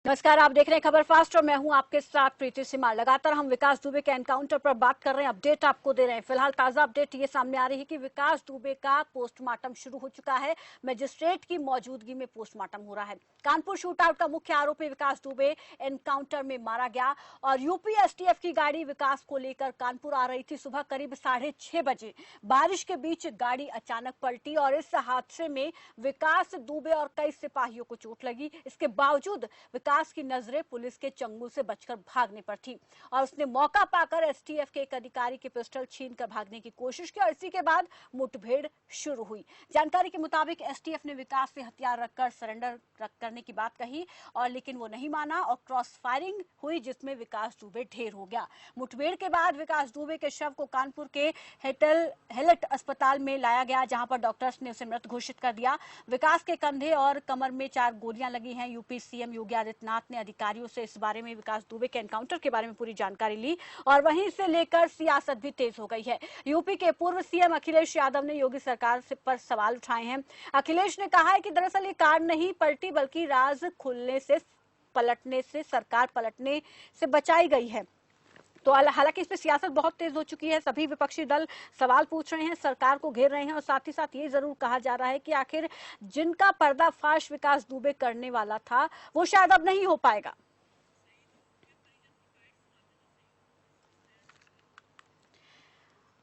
नमस्कार, आप देख रहे हैं खबर फास्ट और मैं हूं आपके साथ प्रीति सिमार। लगातार हम विकास दुबे के एनकाउंटर पर बात कर रहे हैं, अपडेट आपको दे रहे हैं। फिलहाल ताजा अपडेट ये सामने आ रही है कि विकास दुबे का पोस्टमार्टम शुरू हो चुका है। मजिस्ट्रेट की मौजूदगी में पोस्टमार्टम हो रहा है। कानपुर शूटआउट का मुख्य आरोपी विकास दुबे एनकाउंटर में मारा गया और यूपी एसटीएफ की गाड़ी विकास को लेकर कानपुर आ रही थी। सुबह करीब 6:30 बजे बारिश के बीच गाड़ी अचानक पलटी और इस हादसे में विकास दुबे और कई सिपाहियों को चोट लगी। इसके बावजूद विकास की नजरें पुलिस के चंगुल से बचकर भागने पर थी और उसने मौका पाकर एसटीएफ के एक अधिकारी की पिस्टल छीनकर भागने की कोशिश की और इसी के बाद मुठभेड़ शुरू हुई। जानकारी के मुताबिक एसटीएफ ने विकास से हथियार रखकर सरेंडर करने की बात कही और लेकिन वो नहीं माना और क्रॉस फायरिंग हुई जिसमें विकास दुबे ढेर हो गया। मुठभेड़ के बाद विकास दुबे के शव को कानपुर के हेलट अस्पताल में लाया गया, जहां पर डॉक्टर्स ने उसे मृत घोषित कर दिया। विकास के कंधे और कमर में 4 गोलियां लगी हैं। यूपी सीएम योगी आदित्यनाथ ने अधिकारियों से इस बारे में, विकास दुबे के एनकाउंटर के बारे में पूरी जानकारी ली और वहीं से लेकर सियासत भी तेज हो गई है। यूपी के पूर्व सीएम अखिलेश यादव ने योगी सरकार पर सवाल उठाए हैं। अखिलेश ने कहा है कि दरअसल ये कार नहीं पलटी बल्कि राज खुलने से सरकार पलटने से बचाई गई है। तो हालांकि इस पे सियासत बहुत तेज हो चुकी है। सभी विपक्षी दल सवाल पूछ रहे हैं, सरकार को घेर रहे हैं और साथ ही साथ ये जरूर कहा जा रहा है कि आखिर जिनका पर्दाफाश विकास दुबे करने वाला था वो शायद अब नहीं हो पाएगा।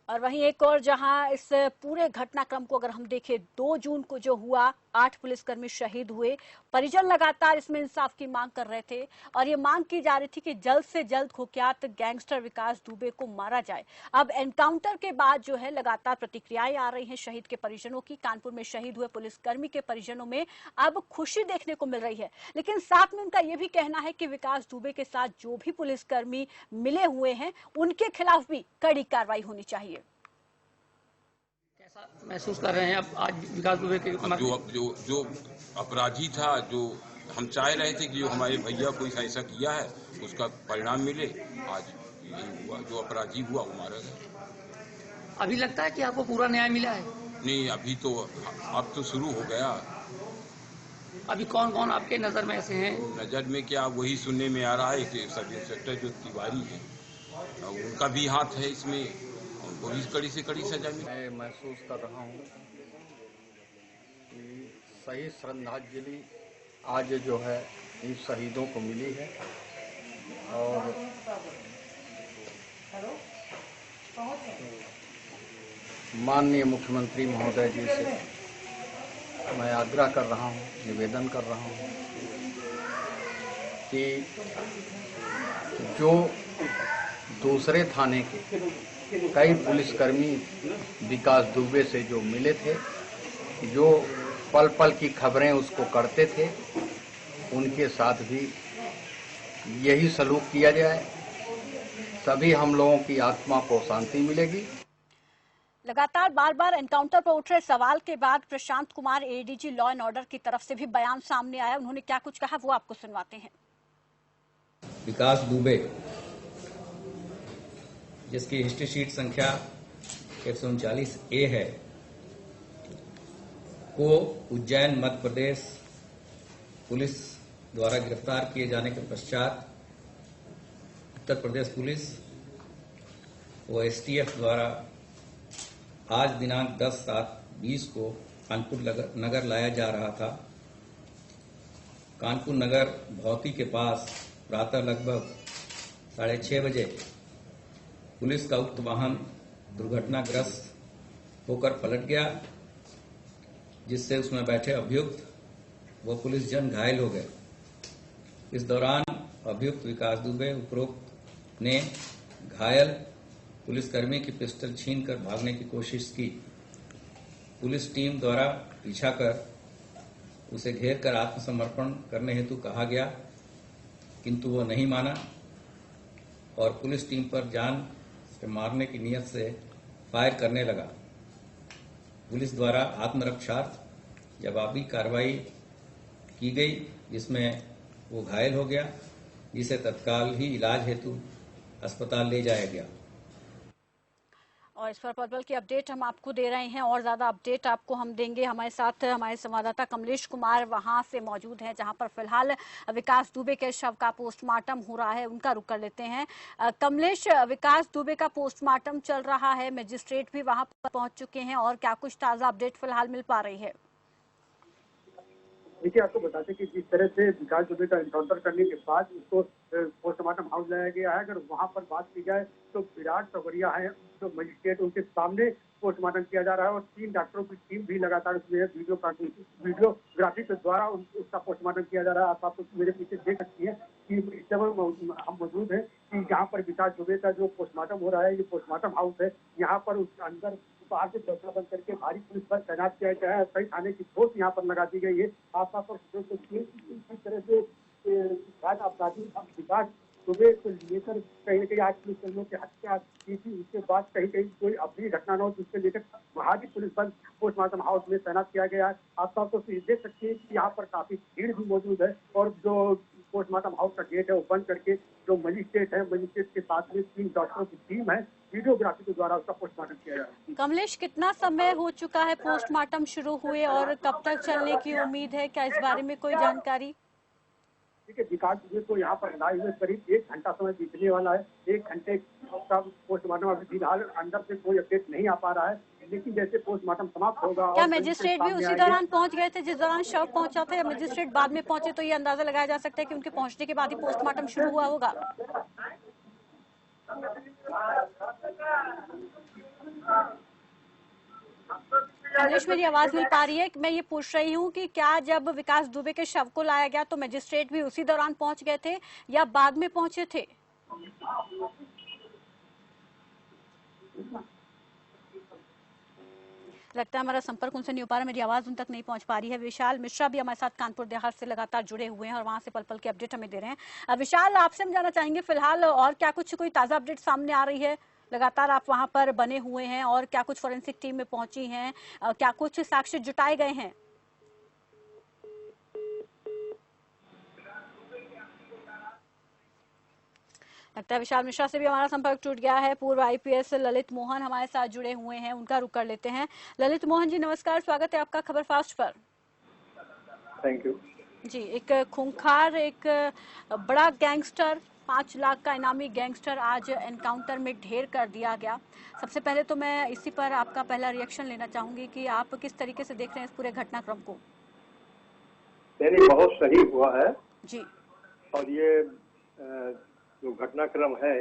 और वहीं एक और, जहां इस पूरे घटनाक्रम को अगर हम देखें, 2 जून को जो हुआ, 8 पुलिसकर्मी शहीद हुए। परिजन लगातार इसमें इंसाफ की मांग कर रहे थे और ये मांग की जा रही थी कि जल्द से जल्द कुख्यात गैंगस्टर विकास दुबे को मारा जाए। अब एनकाउंटर के बाद जो है लगातार प्रतिक्रियाएं आ रही हैं शहीद के परिजनों की। कानपुर में शहीद हुए पुलिसकर्मी के परिजनों में अब खुशी देखने को मिल रही है, लेकिन साथ में उनका यह भी कहना है कि विकास दुबे के साथ जो भी पुलिसकर्मी मिले हुए हैं उनके खिलाफ भी कड़ी कार्रवाई होनी चाहिए। कैसा महसूस कर रहे हैं अब आज विकास दुबे के? जो अपराधी था, जो हम चाह रहे थे कि जो हमारे भैया कोई ऐसा किया है उसका परिणाम मिले, आज यही हुआ। जो अपराधी हुआ वो मारा गया। अभी लगता है कि आपको पूरा न्याय मिला है? नहीं, अभी तो अब तो शुरू हो गया। अभी कौन कौन आपके नजर में ऐसे हैं? नजर में क्या, वही सुनने में आ रहा है कि सब इंस्पेक्टर जो तिवारी है उनका भी हाथ है इसमें, उनको भी कड़ी से कड़ी सजा मिली। मैं महसूस कर रहा हूँ कि सही श्रद्धांजलि आज जो है इन शहीदों को मिली है और माननीय मुख्यमंत्री महोदय जी से मैं आग्रह कर रहा हूँ, निवेदन कर रहा हूँ कि जो दूसरे थाने के कई पुलिसकर्मी विकास दुबे से जो मिले थे, जो पल पल की खबरें उसको करते थे, उनके साथ भी यही सलूक किया जाए। सभी हम लोगों की आत्मा को शांति मिलेगी। लगातार बार बार एनकाउंटर पर उठ रहे सवाल के बाद Prashant Kumar ADG law and order की तरफ से भी बयान सामने आया। उन्होंने क्या कुछ कहा वो आपको सुनवाते हैं। विकास दुबे, जिसकी हिस्ट्री शीट संख्या 139A है, को उज्जैन मध्य प्रदेश पुलिस द्वारा गिरफ्तार किए जाने के पश्चात उत्तर प्रदेश पुलिस व एसटीएफ द्वारा आज दिनांक 10/7/20 को कानपुर नगर लाया जा रहा था। कानपुर नगर भौती के पास प्रातः लगभग 6:30 बजे पुलिस का उक्त वाहन दुर्घटनाग्रस्त होकर पलट गया, जिससे उसमें बैठे अभियुक्त व पुलिस जन घायल हो गए। इस दौरान अभियुक्त विकास दुबे उपरोक्त ने घायल पुलिसकर्मी की पिस्टल छीनकर भागने की कोशिश की। पुलिस टीम द्वारा पीछा कर उसे घेर कर आत्मसमर्पण करने हेतु कहा गया, किंतु वह नहीं माना और पुलिस टीम पर जान से मारने की नीयत से फायर करने लगा। पुलिस द्वारा आत्मरक्षार्थ जवाबी कार्रवाई की गई, जिसमें वो घायल हो गया, जिसे तत्काल ही इलाज हेतु अस्पताल ले जाया गया। और इस पर पल की अपडेट हम आपको दे रहे हैं और ज्यादा अपडेट आपको हम देंगे। हमारे साथ हमारे संवाददाता कमलेश कुमार वहां से मौजूद हैं, जहां पर फिलहाल विकास दुबे के शव का पोस्टमार्टम हो रहा है, उनका रुख कर लेते हैं। कमलेश, विकास दुबे का पोस्टमार्टम चल रहा है, मजिस्ट्रेट भी वहां पर पहुंच चुके हैं और क्या कुछ ताजा अपडेट फिलहाल मिल पा रही है? देखिए, आपको बताते कि जिस तरह से विकास दुबे का एनकाउंटर करने के बाद उसको पोस्टमार्टम हाउस लाया गया है, अगर वहां पर बात की जाए तो विराट सवरिया है जो मजिस्ट्रेट, उनके सामने पोस्टमार्टम किया जा रहा है और 3 डॉक्टरों की टीम भी लगातार उसमें वीडियोग्राफी के द्वारा उसका पोस्टमार्टम किया जा रहा है। आप मेरे पीछे देख सकती है कि इस समय हम मौजूद हैं कि यहाँ पर विकास दुबे का जो पोस्टमार्टम हो रहा है, ये पोस्टमार्टम हाउस है। यहाँ पर उसके अंदर बाहर से दरवाजा बंद करके भारी पुलिस बल तैनात किया गया है, कई थाने की फोर्स यहाँ पर लगा दी गई है। आसपास पर इस तरह से अपराधी विकास दुबे को लेकर कहीं न कहीं आज पुलिसकर्मियों की हत्या की थी, उसके बाद कहीं कोई अप्रिय घटना न हो, जिसके लेकर भारी पुलिस बल पोस्टमार्टम हाउस में तैनात किया गया है। आप तो देख सकते हैं कि यहाँ पर काफी भीड़ भी मौजूद है और जो पोस्टमार्टम हाउस का गेट है वो बंद करके जो मजिस्ट्रेट है, मजिस्ट्रेट के साथ में 3 डॉक्टरों की टीम है, वीडियोग्राफी के द्वारा उसका पोस्टमार्टम किया जा रहा है। कमलेश, कितना समय हो चुका है पोस्टमार्टम शुरू हुए और कब तक चलने की उम्मीद है? क्या इस बारे में कोई जानकारी? देखिए, विकास दुबे को यहाँ पर लाए हुए करीब 1 घंटा समय बीतने वाला है। 1 घंटे का पोस्टमार्टम अभी फिलहाल अंदर से कोई अपडेट नहीं आ पा रहा है, लेकिन जैसे पोस्टमार्टम समाप्त होगा। क्या मजिस्ट्रेट भी उसी दौरान पहुंच गए थे जिस दौरान शव पहुंचा था, या मजिस्ट्रेट बाद में पहुंचे? तो ये अंदाजा लगाया जा सकता है कि उनके पहुंचने के बाद ही पोस्टमार्टम शुरू हुआ होगा। कमलेश, मेरी आवाज मिल पा रही है? मैं ये पूछ रही हूँ कि क्या जब विकास दुबे के शव को लाया गया तो मजिस्ट्रेट भी उसी दौरान पहुंच गए थे या बाद में पहुंचे थे? लगता है हमारा संपर्क उनसे नहीं हो पा रहा, मेरी आवाज उन तक नहीं पहुंच पा रही है। विशाल मिश्रा भी हमारे साथ कानपुर देहात से लगातार जुड़े हुए हैं और वहां से पल की अपडेट हमें दे रहे हैं। विशाल, आपसे हम जानना चाहेंगे फिलहाल और क्या कुछ कोई ताजा अपडेट सामने आ रही है? लगातार आप वहां पर बने हुए हैं और क्या कुछ फोरेंसिक टीम में पहुंची हैं, क्या कुछ साक्ष्य जुटाए गए हैं? लगता है विशाल मिश्रा से भी हमारा संपर्क टूट गया है। पूर्व आईपीएस ललित मोहन हमारे साथ जुड़े हुए हैं, उनका रुख कर लेते हैं। ललित मोहन जी, नमस्कार, स्वागत है आपका खबर फास्ट पर। थैंक यू जी। एक खूंखार, एक बड़ा गैंगस्टर, 5 लाख का इनामी गैंगस्टर आज एनकाउंटर में ढेर कर दिया गया। सबसे पहले तो मैं इसी पर आपका पहला रिएक्शन लेना चाहूंगी कि आप किस तरीके से देख रहे हैं इस पूरे घटनाक्रम को? नहीं, बहुत सही हुआ है जी। और ये जो घटनाक्रम है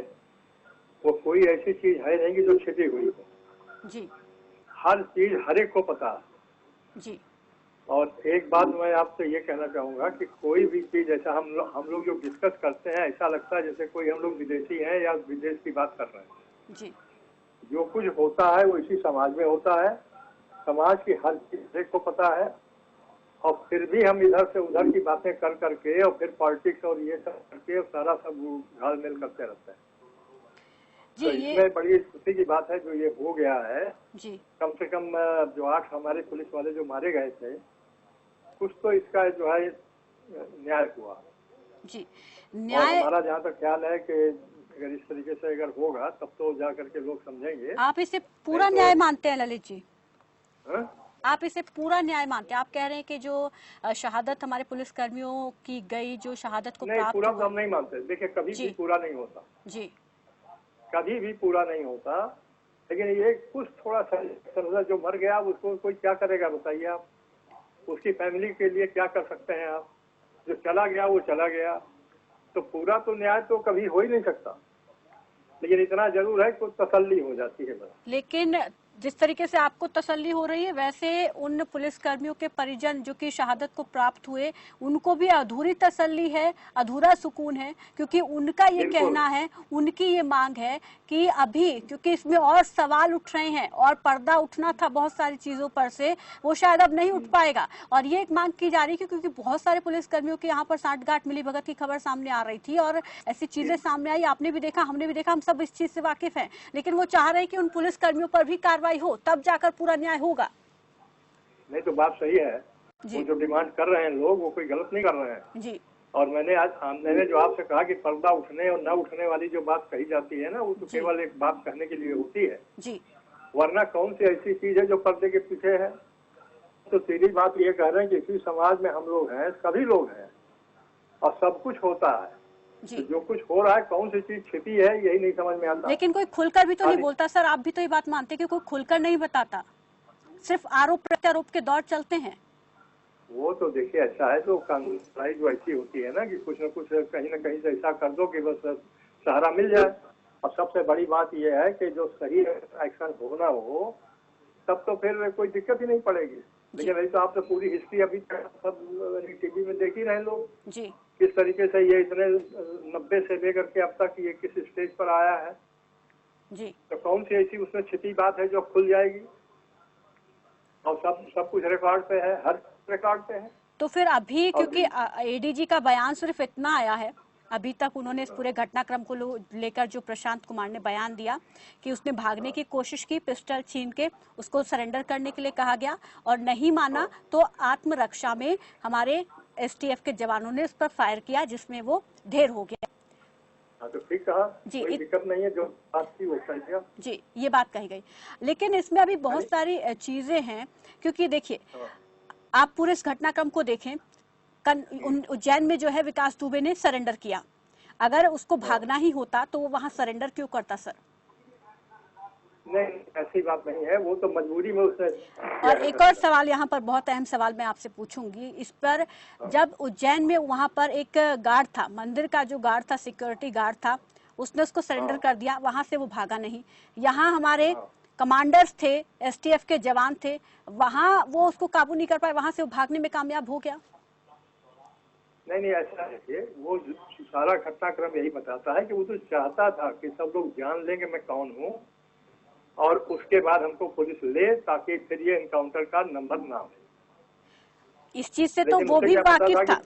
वो कोई ऐसी चीज है नहीं कि जो छिपी हुई हो। जी। हर चीज हर एक को पता है। जी। और एक बात मैं आपसे ये कहना चाहूंगा कि कोई भी चीज ऐसा हम लोग जो डिस्कस करते हैं, ऐसा लगता है जैसे कोई हम लोग विदेशी हैं या विदेश की बात कर रहे हैं। जी। जो कुछ होता है वो इसी समाज में होता है, समाज की हर चीज हर एक को पता है, और फिर भी हम इधर से उधर की बातें कर करके और फिर पॉलिटिक्स और ये सब करके सारा सब घालमेल करते रहते हैं। जी, तो इसमें बड़ी खुशी की बात है जो ये हो गया है। जी। कम से कम जो 8 हमारे पुलिस वाले जो मारे गए थे, कुछ तो इसका जो है न्याय हुआ। जी। न्याय हमारा जहाँ तक ख्याल है कि अगर इस तरीके से अगर होगा तब तो जा करके लोग समझेंगे। आप इसे पूरा न्याय मानते हैं ललित जी? हा? आप इसे पूरा न्याय मानते हैं? आप कह रहे हैं कि जो शहादत हमारे पुलिस कर्मियों की गई, जो शहादत को नहीं, प्राप्त पूरा हुआ। हम नहीं मानते। देखिए, कभी भी पूरा नहीं होता। जी। कभी भी पूरा नहीं होता, लेकिन ये कुछ थोड़ा सा जो मर गया उसको कोई क्या करेगा बताइए आप? उसकी फैमिली के लिए क्या कर सकते हैं आप? जो चला गया वो चला गया, तो पूरा तो न्याय तो कभी हो ही नहीं सकता, लेकिन इतना जरूर है कि तसल्ली हो जाती है बस। लेकिन जिस तरीके से आपको तसल्ली हो रही है, वैसे उन पुलिस कर्मियों के परिजन जो कि शहादत को प्राप्त हुए, उनको भी अधूरी तसल्ली है, अधूरा सुकून है, क्योंकि उनका ये कहना है, उनकी ये मांग है कि अभी, क्योंकि इसमें और सवाल उठ रहे हैं और पर्दा उठना था बहुत सारी चीजों पर से, वो शायद अब नहीं उठ पाएगा। और ये एक मांग की जा रही है क्योंकि बहुत सारे पुलिस कर्मियों के यहाँ पर सांठगांठ मिली भगत की खबर सामने आ रही थी और ऐसी चीजें सामने आई। आपने भी देखा, हमने भी देखा, हम सब इस चीज से वाकिफ हैं, लेकिन वो चाह रहे हैं कि उन पुलिस कर्मियों पर भी कार्रवाई हो, तब जाकर पूरा न्याय होगा। नहीं तो बात सही है, वो जो डिमांड कर रहे हैं लोग वो कोई गलत नहीं कर रहे हैं जी। और मैंने जो आपसे कहा कि पर्दा उठने और न उठने वाली जो बात कही जाती है ना, वो तो केवल एक बात कहने के लिए होती है। जी। वरना कौन सी ऐसी चीज है जो पर्दे के पीछे है। तो सीधी बात ये कह रहे हैं कि इसी समाज में हम लोग हैं, सभी लोग हैं और सब कुछ होता है। तो जो कुछ हो रहा है कौन सी चीज छिपी है यही नहीं समझ में आता। लेकिन कोई खुलकर भी तो नहीं बोलता सर, आप भी तो ये बात मानते हैं कि कोई खुलकर नहीं बताता, सिर्फ आरोप प्रत्यारोप के दौर चलते हैं। वो तो देखिए अच्छा है, तो कानून जो ऐसी होती है ना कि कुछ न कुछ कहीं ना कहीं से ऐसा कर दो कि बस सहारा मिल जाए। और सबसे बड़ी बात यह है कि जो सही एक्शन होना हो तब तो फिर कोई दिक्कत ही नहीं पड़ेगी। लेकिन वही तो आप तो पूरी हिस्ट्री अभी तक सब टीवी में देख ही रहे लोग जी, किस तरीके से ये इतने 90 से लेकर के अब तक ये किस स्टेज पर आया है जी। तो कौन सी ऐसी उसमें छिपी बात है जो खुल जाएगी। और सब कुछ रिकॉर्ड पे है, हर रिकॉर्ड पे है। तो फिर अभी क्योंकि एडीजी का बयान सिर्फ इतना आया है, अभी तक उन्होंने इस पूरे घटनाक्रम को लेकर जो प्रशांत कुमार ने बयान दिया कि उसने भागने की कोशिश की, पिस्टल छीन के उसको सरेंडर करने के लिए कहा गया और नहीं माना तो आत्मरक्षा में हमारे एसटीएफ के जवानों ने उस पर फायर किया जिसमें वो ढेर हो गया। हाँ तो ठीक कहा जी, कोई दिक्कत नहीं है, जो बात थी वो कह दिया। जी, ये बात कही गई। लेकिन इसमें अभी बहुत सारी चीजें हैं, क्योंकि देखिए आप पूरे इस घटनाक्रम को देखें, उज्जैन में जो है विकास दुबे ने सरेंडर किया। अगर उसको भागना ही होता तो वो वहां सरेंडर क्यों करता सर? नहीं ऐसी बात नहीं है, वो तो मजबूरी में उसने। और एक और सवाल यहाँ पर बहुत अहम सवाल मैं आपसे पूछूंगी इस पर, जब उज्जैन में वहां पर एक गार्ड था, मंदिर का जो गार्ड था, सिक्योरिटी गार्ड था, उसने उसको सरेंडर कर दिया, वहां से वो भागा नहीं। यहाँ हमारे कमांडर्स थे, एसटीएफ के जवान थे, वहां वो उसको काबू नहीं कर पाए, वहां से वो भागने में कामयाब हो गया। नहीं ऐसा है, वो सारा घटनाक्रम यही बताता है कि वो तो चाहता था कि सब लोग जान लेंगे मैं कौन हूँ और उसके बाद हमको पुलिस ले ताकि फिर ये एनकाउंटर का नंबर ना हो। इस चीज से तो वो भी वाकिफ था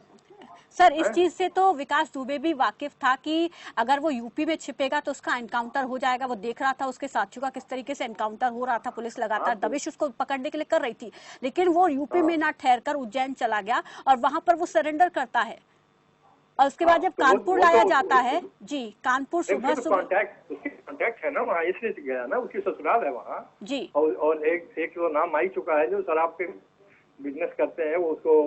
सर, इस चीज से तो विकास दुबे भी वाकिफ था कि अगर वो यूपी में छिपेगा तो उसका एनकाउंटर हो जाएगा। वो देख रहा था उसके साथियों का किस तरीके से एनकाउंटर हो रहा था, पुलिस लगातार दबिश उसको पकड़ने के लिए कर रही थी, लेकिन वो यूपी में ना ठहर कर उज्जैन चला गया और वहां पर वो सरेंडर करता है। और उसके बाद जब कानपुर लाया जाता है, जी कानपुर सुबह कॉन्टैक्ट है ना वहाँ, इसलिए गया ना, उसकी ससुराल है वहाँ जी। और एक जो नाम आई चुका है जो शराब के बिजनेस करते हैं, वो उसको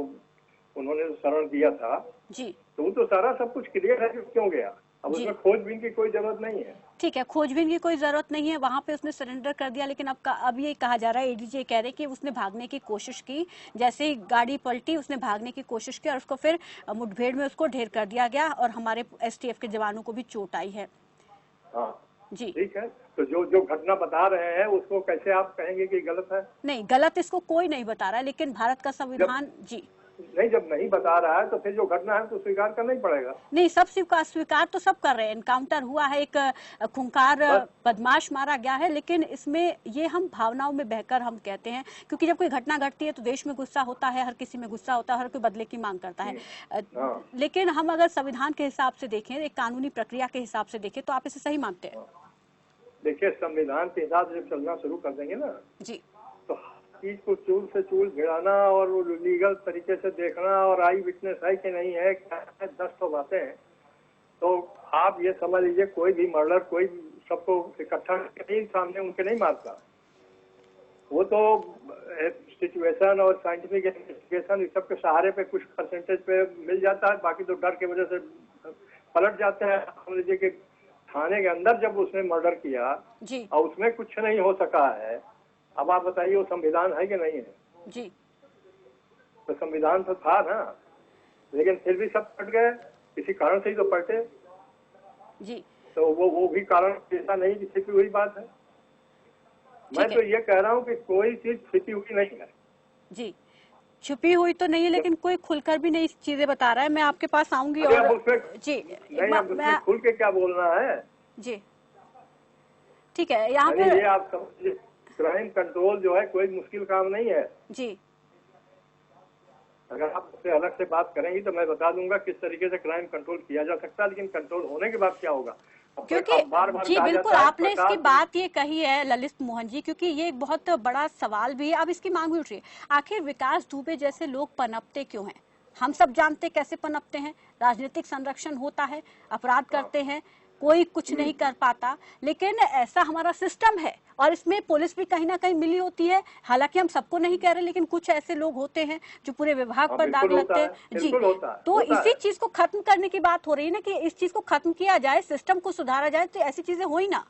उन्होंने शरण दिया था जी। तो वो तो सारा सब कुछ क्लियर है कि क्यों गया। अब उसमें खोजबीन की कोई जरूरत नहीं है। ठीक है, खोजबीन की कोई जरूरत नहीं है, वहां पे उसने सरेंडर कर दिया। लेकिन अब ये कहा जा रहा है, एडीजी कह रहे हैं कि उसने भागने की कोशिश की, जैसे ही गाड़ी पलटी उसने भागने की कोशिश की और उसको फिर मुठभेड़ में उसको ढेर कर दिया गया और हमारे एसटीएफ के जवानों को भी चोट आई है। हाँ जी ठीक है, तो जो घटना बता रहे हैं उसको कैसे आप कहेंगे कि गलत है? नहीं, गलत इसको कोई नहीं बता रहा है, लेकिन भारत का संविधान जी नहीं, जब नहीं बता रहा है तो फिर जो घटना है तो स्वीकार करना ही पड़ेगा। नहीं, सब स्वीकार तो सब कर रहे हैं। एनकाउंटर हुआ है, एक खूंखार बदमाश मारा गया है, लेकिन इसमें ये हम भावनाओं में बहकर हम कहते हैं, क्योंकि जब कोई घटना घटती है तो देश में गुस्सा होता है, हर किसी में गुस्सा होता है, हर कोई बदले की मांग करता है। लेकिन हम अगर संविधान के हिसाब से देखें, एक कानूनी प्रक्रिया के हिसाब से देखें, तो आप इसे सही मानते हैं? देखिए संविधान के हिसाब से जब चलना शुरू कर देंगे ना जी, तो चीज को चूल से चूल भिड़ाना और वो लीगल तरीके से देखना और आई विटनेस है कि नहीं है, क्या है, 10 तो बातें हैं। तो आप ये समझ लीजिए कोई भी मर्डर कोई सबको इकट्ठा नहीं सामने उनके नहीं मारता, वो तो सिचुएशन और साइंटिफिक इन्वेस्टिगेशन इस सब के सहारे पे कुछ परसेंटेज पे मिल जाता है, बाकी तो डर की वजह से पलट जाते हैं। समझ लीजिए कि थाने के अंदर जब उसने मर्डर किया जी, और उसमें कुछ नहीं हो सका है, अब आप बताइए वो संविधान है कि नहीं है? जी, तो संविधान तो था ना, लेकिन फिर भी सब पलट गए, किसी कारण से ही तो पलटे। जी, तो वो भी कारण ऐसा नहीं कि छिपी हुई बात है। मैं तो ये कह रहा हूँ कि कोई चीज छिपी हुई नहीं है। जी, छुपी हुई तो नहीं है, लेकिन कोई खुलकर भी नहीं चीजें बता रहा है। मैं आपके पास आऊंगी और जी नहीं, अब उसमें खुल के क्या बोलना है? जी ठीक है, यहाँ पे ये आप समझिए क्राइम कंट्रोल जो है कोई मुश्किल काम नहीं है जी। अगर आप उससे अलग से बात करेंगी तो मैं बता दूंगा किस तरीके से क्राइम कंट्रोल किया जा सकता है, लेकिन कंट्रोल होने के बाद क्या होगा? क्योंकि जी बिल्कुल आपने इसकी बात ये कही है ललित मोहन जी, क्योंकि ये एक बहुत बड़ा सवाल भी है, अब इसकी मांग भी उठ रही है। आखिर विकास दुबे जैसे लोग पनपते क्यों हैं? हम सब जानते कैसे पनपते हैं, राजनीतिक संरक्षण होता है, अपराध करते हैं, कोई कुछ नहीं कर पाता, लेकिन ऐसा हमारा सिस्टम है और इसमें पुलिस भी कहीं ना कहीं मिली होती है। हालांकि हम सबको नहीं कह रहे, लेकिन कुछ ऐसे लोग होते हैं जो पूरे विभाग पर दाग लगते हैं जी। तो इसी चीज को खत्म करने की बात हो रही है ना, कि इस चीज को खत्म किया जाए, सिस्टम को सुधारा जाए, तो ऐसी चीजें हो ही ना।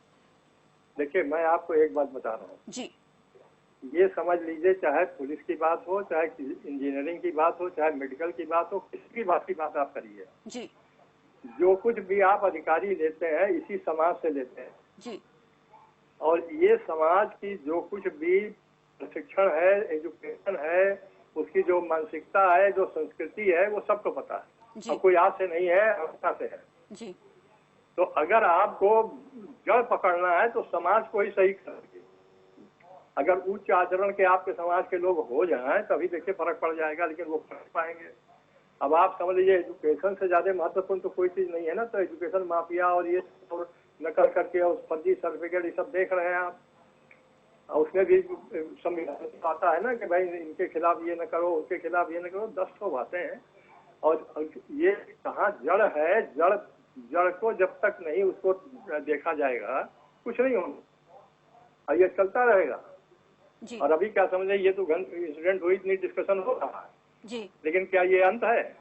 देखिए, मैं आपको एक बात बता रहा हूँ जी, ये समझ लीजिए, चाहे पुलिस की बात हो, चाहे इंजीनियरिंग की बात हो, चाहे मेडिकल की बात हो, किसी की बात आप करिए जी, जो कुछ भी आप अधिकारी लेते हैं इसी समाज से लेते हैं जी, और ये समाज की जो कुछ भी प्रशिक्षण है, एजुकेशन है, उसकी जो मानसिकता है, जो संस्कृति है, वो सबको पता है और कोई आज से नहीं है, हमेशा से है जी। तो अगर आपको जड़ पकड़ना है तो समाज को ही सही करेंगे। अगर उच्च आचरण के आपके समाज के लोग हो जाएं तभी देखिए फर्क पड़ जाएगा, लेकिन वो फर्क पाएंगे। अब आप समझ लीजिए, एजुकेशन से ज्यादा महत्वपूर्ण तो कोई चीज नहीं है ना। तो एजुकेशन माफिया और ये और नकल करके उस फर्जी सर्टिफिकेट ये सब देख रहे हैं आप, और उसमें भी संविधान आता है ना कि भाई इनके खिलाफ ये न करो, उसके खिलाफ ये न करो, 10 ठो बातें हैं। और ये कहाँ जड़ है, जड़ को जब तक नहीं उसको देखा जाएगा कुछ नहीं होगा और ये चलता रहेगा जी। और अभी क्या समझे, ये तो इंसिडेंट हुई, इतनी डिस्कशन हो रहा है जी, लेकिन क्या ये अंत है?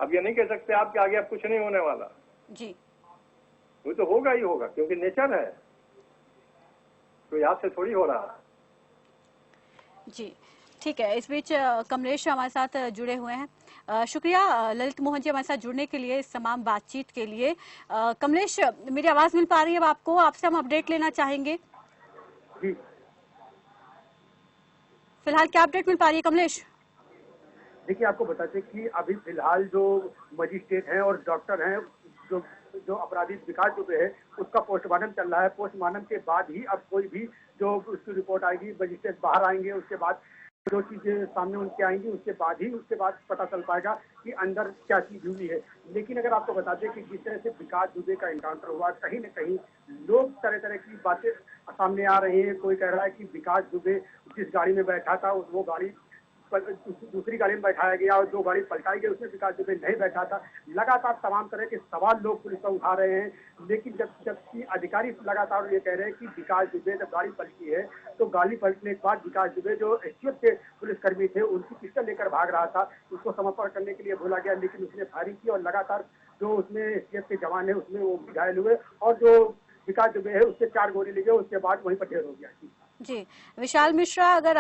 अब ये नहीं कह सकते आप कि आगे अब कुछ नहीं होने वाला। जी, वो तो होगा ही होगा क्योंकि नेचर है, कोई आज से थोड़ी हो रहा है। जी, ठीक है। इस बीच कमलेश हमारे साथ जुड़े हुए हैं। शुक्रिया ललित मोहन जी हमारे साथ जुड़ने के लिए, इस तमाम बातचीत के लिए। कमलेश, मेरी आवाज मिल पा रही है अब आपको? आपसे हम अपडेट लेना चाहेंगे। जी, फिलहाल क्या अपडेट मिल पा रही है कमलेश? देखिए, आपको बताते कि अभी फिलहाल जो मजिस्ट्रेट हैं और डॉक्टर हैं, जो जो अपराधी विकास दुबे है, उसका पोस्टमार्टम चल रहा है। पोस्टमार्टम के बाद ही अब कोई भी जो उसकी रिपोर्ट आएगी, मजिस्ट्रेट बाहर आएंगे, उसके बाद जो चीजें सामने उनके आएंगी, उसके बाद पता चल पाएगा कि अंदर क्या चीज हुई है। लेकिन अगर आपको बताते कि जिस तरह से विकास दुबे का एनकाउंटर हुआ, कहीं न कहीं लोग तरह तरह की बातें सामने आ रही है। कोई कह रहा है कि विकास दुबे जिस गाड़ी में बैठा था वो गाड़ी दूसरी गाड़ी में बैठाया गया और जो गाड़ी पलटाई गई उसमें विकास दुबे नहीं बैठा था। लगातार तमाम तरह के सवाल लोग पुलिस पर उठा रहे हैं, लेकिन जबकि अधिकारी लगातार ये कह रहे हैं कि विकास दुबे जब गाड़ी पलटी है तो गाड़ी पलटने के बाद विकास दुबे जो एसटीएफ के पुलिसकर्मी थे उनकी पिस्टल लेकर भाग रहा था, उसको समर्पण करने के लिए बोला गया, लेकिन उसने फायरिंग की और लगातार जो उसमें एसटीएफ के जवान है उसमें वो घायल हुए और जो विकास दुबे है उससे 4 गोली लगे, उसके बाद वहीं पर ढेर हो गया। जी, विशाल मिश्रा, अगर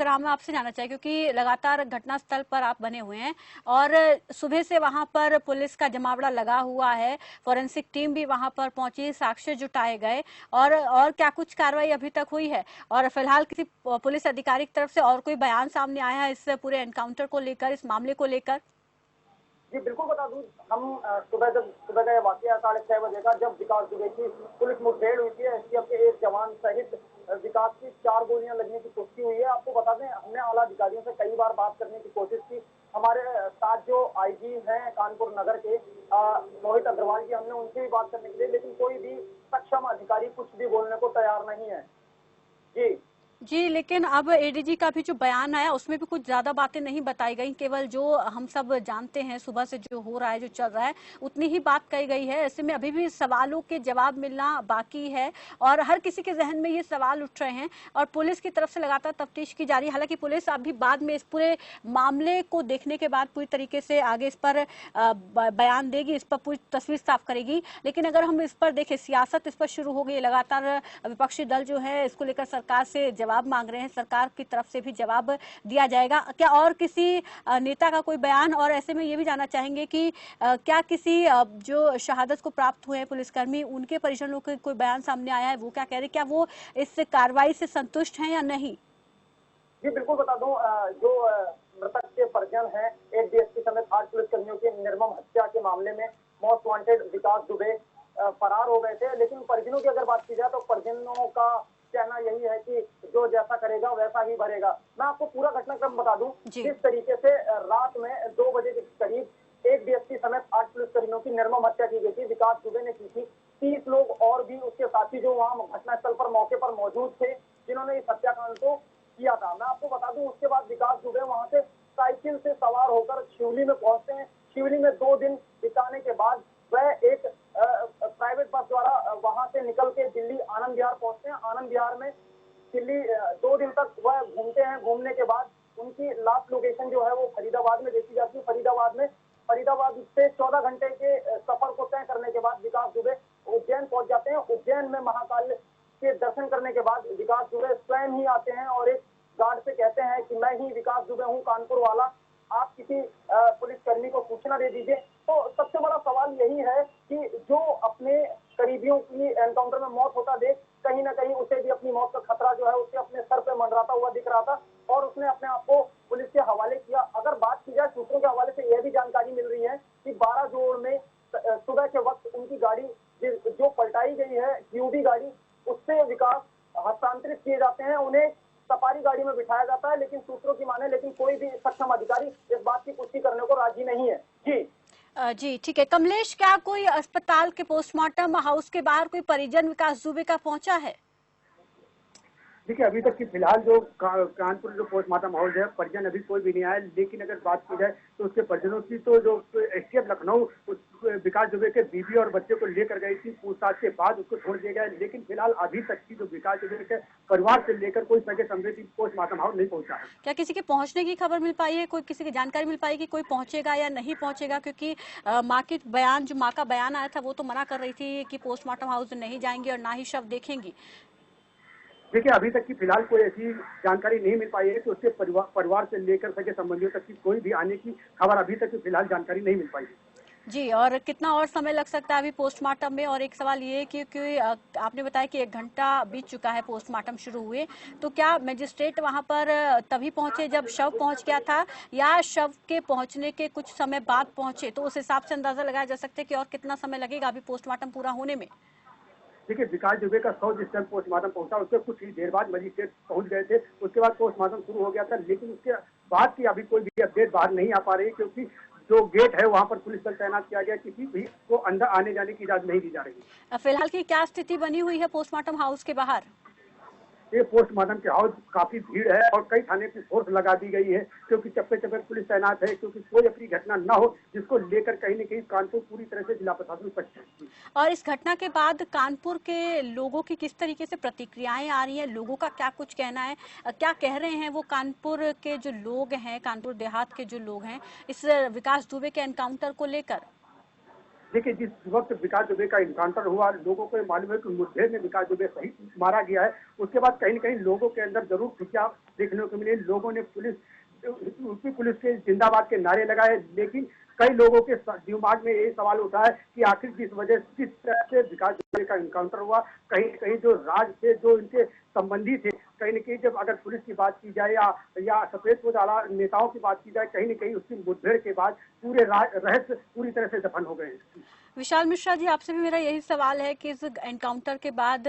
हम आपसे जानना चाहें, क्योंकि लगातार घटनास्थल पर आप बने हुए हैं और सुबह से वहां पर पुलिस का जमावड़ा लगा हुआ है, फोरेंसिक टीम भी वहां पर पहुंची, साक्ष्य जुटाए गए और क्या कुछ कार्रवाई अभी तक हुई है? और फिलहाल किसी पुलिस अधिकारी की तरफ से और कोई बयान सामने आया है इस पूरे एनकाउंटर को लेकर, इस मामले को लेकर? जी बिल्कुल बता दूं, हम सुबह का वाकया 6:30 बजे का, जब विकास दुबे की पुलिस मुठभेड़ हुई थी, एसटीएफ के एक जवान सहित विकास की 4 गोलियां लगने की पुष्टि हुई है। आपको बता दें, हमने आला अधिकारियों से कई बार बात करने की कोशिश की। हमारे साथ जो आईजी हैं कानपुर नगर के मोहित अग्रवाल जी, हमने उनसे भी बात करने के लिए, लेकिन कोई भी सक्षम अधिकारी कुछ भी बोलने को तैयार नहीं है। जी, लेकिन अब एडीजी का भी जो बयान आया उसमें भी कुछ ज्यादा बातें नहीं बताई गई, केवल जो हम सब जानते हैं सुबह से जो हो रहा है, जो चल रहा है, उतनी ही बात कही गई है। ऐसे में अभी भी सवालों के जवाब मिलना बाकी है और हर किसी के जहन में ये सवाल उठ रहे हैं और पुलिस की तरफ से लगातार तफ्तीश की जा रही है। हालांकि पुलिस अभी बाद में इस पूरे मामले को देखने के बाद पूरी तरीके से आगे इस पर बयान देगी, इस पर पूरी तस्वीर साफ करेगी। लेकिन अगर हम इस पर देखें, सियासत इस पर शुरू हो गई, लगातार विपक्षी दल जो है इसको लेकर सरकार से जवाब मांग रहे हैं, सरकार की तरफ से भी जवाब दिया जाएगा क्या? और किसी नेता का कोई बयान? और ऐसे में ये भी जानना चाहेंगे कि क्या किसी जो शहादत को प्राप्त हुए हैं पुलिसकर्मी, उनके परिजनों के कोई बयान सामने आया है? वो क्या कह रहे हैं, क्या वो इस कार्रवाई से संतुष्ट हैं या नहीं? जी बिल्कुल बता दूं, जो मृतक के परिजन हैं, एक डीएसपी समेत 8 पुलिसकर्मियों की निर्मम हत्या के मामले में मोस्ट वांटेड विकास दुबे फरार हो गए थे। लेकिन परिजनों की अगर बात की जाए तो परिजनों का कहना यही है कि जो जैसा करेगा वैसा ही भरेगा। मैं आपको पूरा घटनाक्रम बता दूं, जिस तरीके से रात में 2 बजे के करीब एक डीएसपी समेत 8 पुलिसकर्मियों की निर्मम हत्या की गई थी, विकास दुबे ने की थी। 30 लोग और भी उसके साथी जो वहाँ घटनास्थल पर मौके पर मौजूद थे, जिन्होंने इस हत्याकांड को किया था। मैं आपको बता दूं, उसके बाद विकास दुबे वहाँ से साइकिल से सवार होकर शिवली में पहुंचते हैं। शिवली में 2 दिन बिताने के बाद वह एक दिल्ली आनंद विहार पहुंचते हैं। आनंद विहार में दिल्ली 2 दिन तक वह घूमते हैं। घूमने के बाद उनकी लास्ट लोकेशन जो है वो फरीदाबाद में देखी जाती है। फरीदाबाद से 14 घंटे के सफर को तय करने के बाद विकास दुबे उज्जैन पहुंच जाते हैं। उज्जैन में महाकाल के दर्शन करने के बाद विकास दुबे स्वयं ही आते हैं और एक गार्ड से कहते हैं कि मैं ही विकास दुबे हूँ, कानपुर वाला, आप किसी पुलिसकर्मी को सूचना दे दीजिए। तो सबसे बड़ा सवाल यही है कि जो अपने करीबियों की एनकाउंटर में मौत होता देख कहीं ना कहीं उसे भी अपनी मौत का खतरा जो है उसके अपने सर पे मंडराता हुआ दिख रहा था और उसने अपने आप को पुलिस के हवाले किया। अगर बात की जाए सूत्रों के हवाले से यह भी जानकारी मिल रही है कि 12 जोड़ में सुबह के वक्त उनकी गाड़ी जो पलटाई गई है GUD गाड़ी, उससे विकास हस्तांतरित किए जाते हैं। उन्हें सफारी गाड़ी में बिठाया जाता है, लेकिन सूत्रों की माने लेकिन कोई भी सक्षम अधिकारी इस बात की पुष्टि करने को राजी नहीं है। जी ठीक है कमलेश, क्या कोई अस्पताल के पोस्टमार्टम हाउस के बाहर कोई परिजन विकास दुबे का पहुंचा है? देखिए, अभी तक की फिलहाल जो कानपुर जो पोस्टमार्टम हाउस है, परिजन अभी कोई भी नहीं आया। लेकिन अगर बात की जाए तो उसके परिजनों की तो जो STF लखनऊ विकास दुबे के बीवी और बच्चे को लेकर गई थी, पूछताछ के बाद उसको छोड़ दिया गया। लेकिन फिलहाल अभी तक की जो विकास दुबे के परिवार से लेकर कोई सगे संबंधी पोस्टमार्टम हाउस नहीं पहुंचा है। क्या किसी के पहुंचने की खबर मिल पाई है? कोई किसी की जानकारी मिल पाई कि कोई पहुंचेगा या नहीं पहुंचेगा? क्योंकि माँ का बयान आया था वो तो मना कर रही थी कि पोस्टमार्टम हाउस नहीं जाएंगी और ना ही शव देखेंगी। देखिए, अभी तक की फिलहाल कोई ऐसी जानकारी नहीं मिल पाई है कि उसके परिवार से लेकर सगे संबंधियों तक की कोई भी आने की खबर अभी तक की फिलहाल जानकारी नहीं मिल पाई है। जी, और कितना और समय लग सकता है अभी पोस्टमार्टम में? और एक सवाल ये कि आपने बताया कि 1 घंटा बीत चुका है पोस्टमार्टम शुरू हुए, तो क्या मजिस्ट्रेट वहां पर तभी पहुंचे जब शव पहुंच गया था या शव के पहुंचने के कुछ समय बाद पहुंचे? तो उस हिसाब से अंदाजा लगाया जा सकता है कि और कितना समय लगेगा अभी पोस्टमार्टम पूरा होने में? देखिए, विकास दुबे का शव जिस टाइम पोस्टमार्टम पहुंचा उससे कुछ ही देर बाद मजिस्ट्रेट पहुंच गए थे। उसके बाद पोस्टमार्टम शुरू हो गया था, लेकिन उसके बाद की अभी कोई भी अपडेट बाहर नहीं आ पा रही, क्योंकि जो गेट है वहां पर पुलिस बल तैनात किया गया, किसी भी को अंदर आने जाने की इजाजत नहीं दी जा रही। फिलहाल की क्या स्थिति बनी हुई है पोस्टमार्टम हाउस के बाहर? ये पोस्टमार्टम के हाउस काफी भीड़ है और कई थाने की फोर्स लगा दी गई है, क्योंकि चप्पे चप्पे पुलिस तैनात है, क्योंकि कोई अपनी घटना न हो जिसको लेकर कहीं न कहीं कानपुर पूरी तरह से जिला प्रशासन सज्ज है। और इस घटना के बाद कानपुर के लोगों की किस तरीके से प्रतिक्रियाएं आ रही हैं? लोगों का क्या कुछ कहना है, क्या कह रहे हैं वो कानपुर के जो लोग हैं, कानपुर देहात के जो लोग हैं, इस विकास दुबे के एनकाउंटर को लेकर? देखिए, जिस वक्त विकास दुबे का इनकाउंटर हुआ, लोगों को मालूम है कि मुठभेड़ में विकास दुबे सही मारा गया है। उसके बाद कहीं न कहीं लोगों के अंदर जरूर खुशियां देखने को मिली। लोगों ने पुलिस के जिंदाबाद के नारे लगाए, लेकिन कई लोगों के दिमाग में ये सवाल उठा है कि आखिर किस तरह से विकास दुबे का इनकाउंटर हुआ। कहीं न कहीं जो राज से जो इनके संबंधी थे, कहीं न कहीं जब अगर पुलिस की बात की जाए या सफेदपोश आला नेताओं की बात की जाए, कहीं न कहीं उसकी मुठभेड़ के बाद पूरे रहस्य पूरी तरह से दफन हो गए हैं। विशाल मिश्रा जी, आपसे भी मेरा यही सवाल है कि इस एनकाउंटर के बाद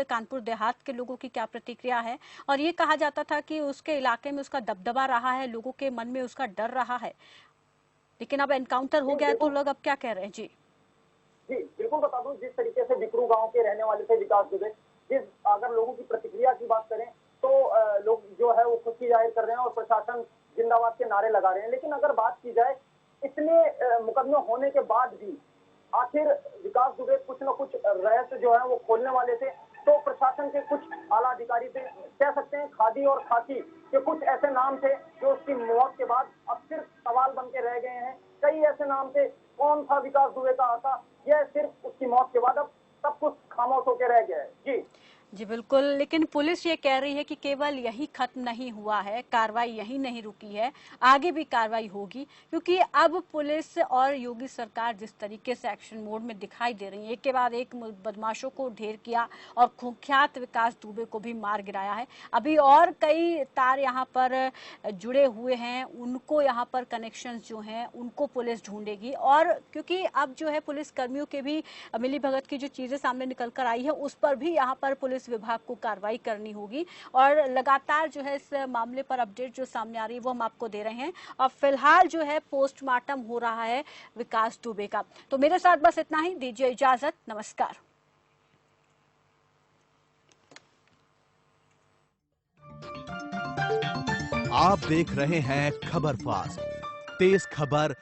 कानपुर देहात के लोगों की क्या प्रतिक्रिया है? और ये कहा जाता था कि उसके इलाके में उसका दबदबा रहा है, लोगों के मन में उसका डर रहा है, लेकिन अब एनकाउंटर हो गया है तो लोग अब क्या कह रहे हैं? जी बिल्कुल बता दूं, जिस तरीके से बिकरू गांव के रहने वाले थे विकास दुबे, अगर लोगों की प्रतिक्रिया की बात करें तो लोग जो है वो खुशी जाहिर कर रहे हैं और प्रशासन जिंदाबाद के नारे लगा रहे हैं। लेकिन अगर बात की जाए इतने मुकदमे होने के बाद भी आखिर विकास दुबे कुछ न कुछ रहस्य जो है वो खोलने वाले थे, तो प्रशासन के कुछ आला अधिकारी थे, कह सकते हैं खादी और खाकी के कुछ ऐसे नाम थे जो उसकी मौत के बाद अब सिर्फ सवाल बन के रह गए हैं। कई ऐसे नाम थे, कौन था विकास दुबे का आका, यह सिर्फ उसकी मौत के बाद अब सब कुछ खामोश होकर रह गया है। जी बिल्कुल, लेकिन पुलिस ये कह रही है कि केवल यही खत्म नहीं हुआ है, कार्रवाई यही नहीं रुकी है, आगे भी कार्रवाई होगी, क्योंकि अब पुलिस और योगी सरकार जिस तरीके से एक्शन मोड में दिखाई दे रही है, एक के बाद एक बदमाशों को ढेर किया और कुख्यात विकास दुबे को भी मार गिराया है। अभी और कई तार यहाँ पर जुड़े हुए हैं, उनको यहाँ पर कनेक्शंस जो हैं उनको पुलिस ढूंढेगी। और क्योंकि अब जो है पुलिस कर्मियों के भी मिलीभगत की जो चीजें सामने निकल कर आई है, उस पर भी यहाँ पर पुलिस विभाग को कार्रवाई करनी होगी। और लगातार जो है इस मामले पर अपडेट जो सामने आ रही है वो हम आपको दे रहे हैं। और फिलहाल जो है पोस्टमार्टम हो रहा है विकास दुबे का। तो मेरे साथ बस इतना ही, दीजिए इजाजत, नमस्कार। आप देख रहे हैं खबर फास्ट, तेज खबर